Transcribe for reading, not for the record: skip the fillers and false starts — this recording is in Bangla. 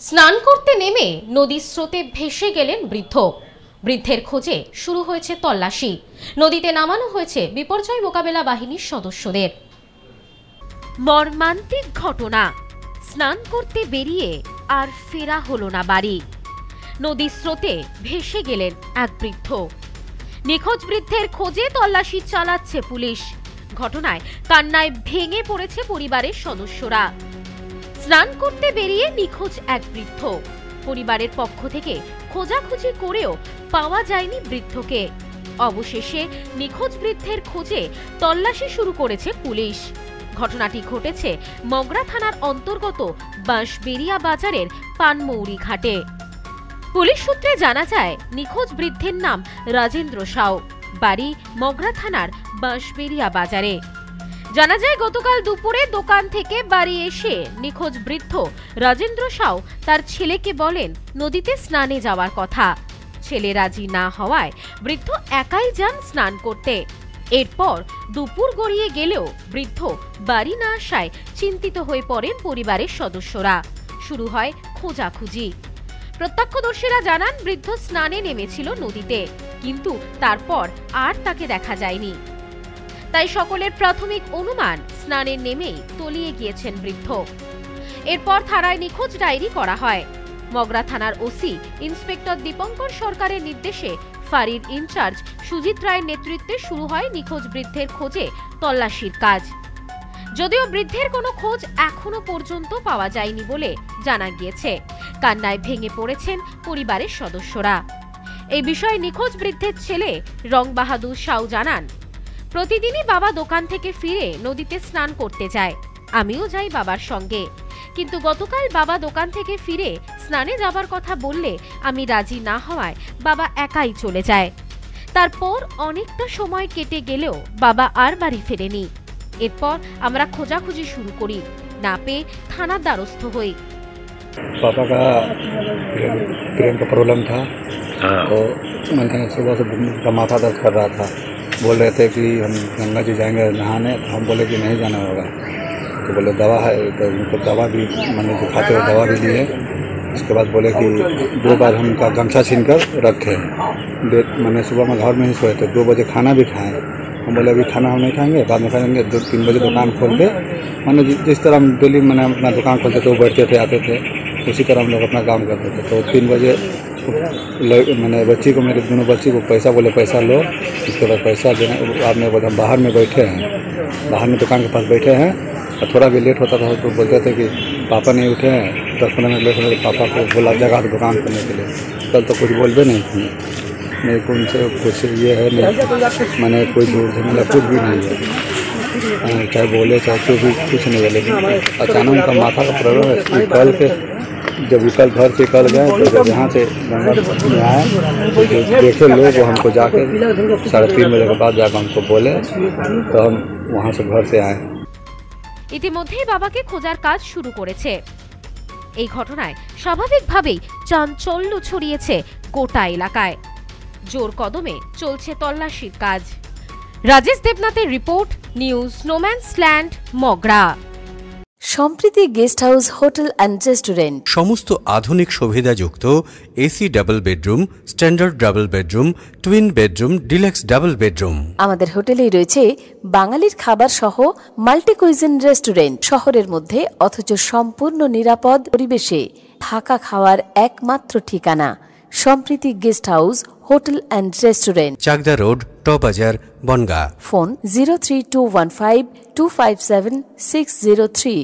স্নান করতে নেমে নদীর স্রোতে ভেসে গেলেন বৃদ্ধ। বৃদ্ধের খোঁজে শুরু হয়েছে তল্লাশি। নদীতে নামানো হয়েছে বিপর্যয় মোকাবেলা বাহিনীর সদস্যদের। মর্মান্তিক ঘটনা, স্নান করতে বেরিয়ে আর ফেরা হলো না বাড়ি। নদীর স্রোতে ভেসে গেলেন এক বৃদ্ধ। নিখোঁজ বৃদ্ধের খোঁজে তল্লাশি চালাচ্ছে পুলিশ। ঘটনায় কান্নায় ভেঙে পড়েছে পরিবারের সদস্যরা। স্নান করতে বেরিয়ে নিখোঁজ এক বৃদ্ধ। পরিবারের পক্ষ থেকে খোঁজাখুঁজি করেও পাওয়া যায়নি বৃদ্ধকে। অবশেষে নিখোঁজ বৃদ্ধের খোঁজে তল্লাশি শুরু করেছে পুলিশ। ঘটনাটি ঘটেছে মগরা থানার অন্তর্গত বাঁশবেড়িয়া বাজারের পানমৌরি ঘাটে। পুলিশ সূত্রে জানা যায়, নিখোঁজ বৃদ্ধের নাম রাজেন্দ্র সাউ, বাড়ি মগরা থানার বাঁশবেড়িয়া বাজারে। জানা যায়, গতকাল দুপুরে দোকান থেকে বাড়ি এসে নিখোঁজ বৃদ্ধ রাজেন্দ্র সাউ তার ছেলেকে বলেন নদীতে স্নানে যাওয়ার কথা। ছেলে রাজি না হওয়ায় বৃদ্ধ একাই যান স্নান করতে। এরপর দুপুর গড়িয়ে গেলেও বৃদ্ধ বাড়ি না আসায় চিন্তিত হয়ে পড়েন পরিবারের সদস্যরা। শুরু হয় খোঁজাখুঁজি। প্রত্যক্ষদর্শীরা জানান, বৃদ্ধ স্নানে নেমেছিল নদীতে, কিন্তু তারপর আর তাকে দেখা যায়নি। তাই সকলের প্রাথমিক অনুমান, স্নানে নেমেই তলিয়ে গিয়েছেন বৃদ্ধ। এরপর থানায় নিখোঁজ ডায়েরি করা হয়। মগরা থানার ওসি ইন্সপেক্টর দীপঙ্কর সরকারের নির্দেশে ফাঁড়ির ইনচার্জ সুজিত রায়ের নেতৃত্বে শুরু হয় নিখোঁজ বৃদ্ধের খোঁজে তল্লাশির কাজ। যদিও বৃদ্ধের কোনো খোঁজ এখনো পর্যন্ত পাওয়া যায়নি বলে জানা গিয়েছে। কান্নায় ভেঙে পড়েছেন পরিবারের সদস্যরা। এই বিষয়ে নিখোঁজ বৃদ্ধের ছেলে রং বাহাদুর সাউ জানান, প্রতিদিনই বাবা দোকান থেকে ফিরে নদীতে স্নান করতে যায়। আমিও যাই বাবার সঙ্গে, কিন্তু গতকাল বাবা দোকান থেকে ফিরে স্নানে যাবার কথা বললে আমি রাজি না হওয়ায় বাবা একাই চলে যায়। তারপর অনেকটা সময় কেটে গেলেও বাবা আর বাড়ি ফেরেনি। এরপর আমরা খোঁজাখুঁজি শুরু করি, না পেয়ে থানার দ্বারস্থ হই। पापा का ब्रेन का प्रॉब्लम था, तो मैंने सुबह से का माथा दर्द कर रहा था। बोल रहे थे कि हम गंगा जी जाएंगे नहाने, तो हम बोले कि नहीं जाना होगा। तो बोले दवा है, तो उनको दवा भी मैंने जो खाते हुए दवा भी लिए। उसके बाद बोले कि 2 बार हम उनका गमछा छीन कर रखे। मैंने सुबह में घर में ही सोए थे, 2 बजे खाना भी खाएँ। हम बोले अभी खाना हम नहीं खाएंगे, बाद में खाएंगे। 2-3 बजे दुकान खोल के, मैंने जिस तरह हम डेली मैंने अपना दुकान खोलते थे, वो बैठते थे आते थे, उसी तरह हम लोग अपना काम करते थे। तो 3 बजे मैंने बच्ची को, मेरे दोनों बच्ची को पैसा बोले पैसा लो। इसके बाद पैसा देने आपने बोला, हम बाहर में बैठे हैं, बाहर में दुकान के पास बैठे हैं। और थोड़ा भी लेट होता था तो बोलते थे कि पापा नहीं उठे हैं, 10-15 मिनट लेट होते पापा को बोला जगह दुकान करने के लिए। कल तो कुछ बोलबे नहीं थी, मेरे को उनसे कुछ ये है नहीं, मैंने कोई दूर झमेला कुछ भी नहीं है, चाहे बोले चाहे कुछ नहीं है। लेकिन अचानक उनका माथा का प्रॉब्लम है। कल के जब कल घर से कल गए, तो जब यहाँ से गंगा में आए तो जो देखे लोग, वो हमको जाकर 3:30 बजे के बाद जाकर हमको बोले, तो हम वहाँ से घर से आए। ইতিমধ্যেই বাবাকে খোঁজার কাজ শুরু করেছে। এই ঘটনায় স্বাভাবিকভাবেই চাঞ্চল্য ছড়িয়েছে গোটা এলাকায়। জোর কদমে চলছে তল্লাশির কাজ। রাজেশ দেবনাথের রিপোর্ট, নিউজ স্নোম্যান্সল্যান্ড, Magra. Sampriti guest house hotel and restaurant, সমস্ত আধুনিক সুবিধাযুক্ত AC double bedroom, standard double bedroom, twin bedroom, deluxe double bedroom. আমাদের হোটেলেই রয়েছে বাঙালির খাবার সহ মাল্টি কুইজিন রেস্টুরেন্ট। শহরের মধ্যে অথচ সম্পূর্ণ নিরাপদ পরিবেশে থাকা খাওয়ার একমাত্র ঠিকানা Sampriti guest house hotel and restaurant, Chakdah road, টবাজার, বনগাঁ। ফোন 03215257603।